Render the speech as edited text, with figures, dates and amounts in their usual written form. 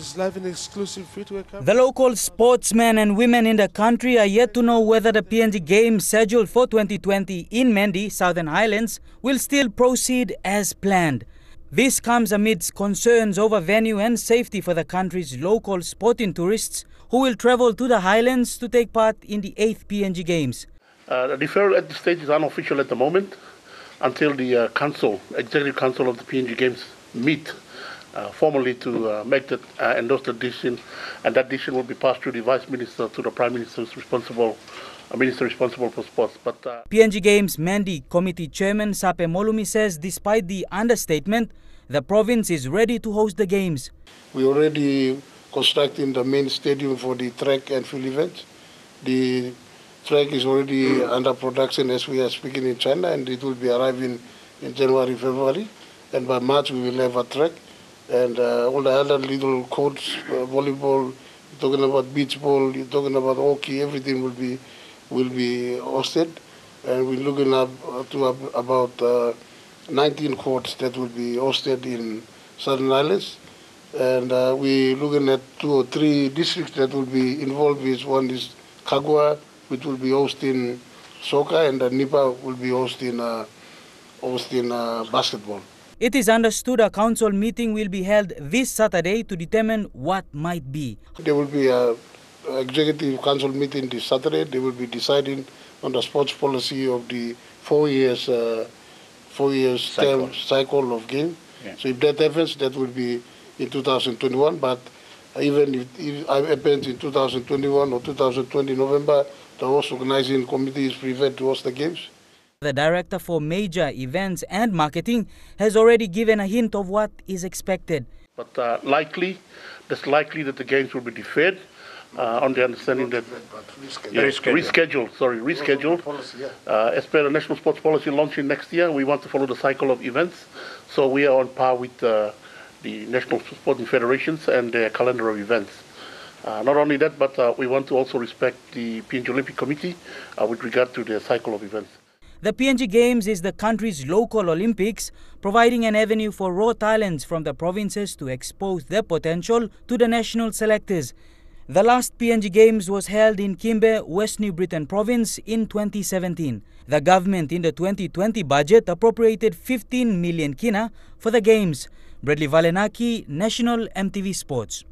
is live and exclusive free-to-air coverage. The local sportsmen and women in the country are yet to know whether the PNG Games scheduled for 2020 in Mendi, Southern Highlands, will still proceed as planned. This comes amidst concerns over venue and safety for the country's local sporting tourists who will travel to the Highlands to take part in the 8th PNG Games. The deferral at this stage is unofficial at the moment until the Executive Council of the PNG Games meet formally to make that endorse the decision, and that decision will be passed through the Vice Minister to the Prime Minister's responsible Minister responsible for sports. But PNG Games Mendi Committee Chairman Sape Molumi says despite the understatement, the province is ready to host the Games. We already constructing the main stadium for the track and field events. The track is already under production as we are speaking in China, and it will be arriving in January, February. And by March we will have a track. And all the other little courts, volleyball, you're talking about beach ball, you're talking about hockey, everything will be hosted. And we're looking up to about 19 courts that will be hosted in Southern Highlands. And we're looking at 2 or 3 districts that will be involved with. One is Kagwa, which will be hosting soccer, and Nipa will be hosting basketball. It is understood a council meeting will be held this Saturday to determine what might be. There will be an executive council meeting this Saturday. They will be deciding on the sports policy of the 4 years cycle of game. Yeah. So if that happens, that will be in 2021. But even if it happens in 2021 or 2020 November, the host organizing committee is prepared to host the games. The director for major events and marketing has already given a hint of what is expected. But it's likely that the games will be deferred on the understanding that rescheduled. As per the national sports policy launching next year, we want to follow the cycle of events. So we are on par with the national sporting federations and their calendar of events. Not only that, but we want to also respect the PNG Olympic Committee with regard to their cycle of events. The PNG Games is the country's local Olympics, providing an avenue for raw talents from the provinces to expose their potential to the national selectors. The last PNG Games was held in Kimbe, West New Britain Province in 2017. The government in the 2020 budget appropriated 15 million kina for the Games. Bradley Valenaki, National MTV Sports.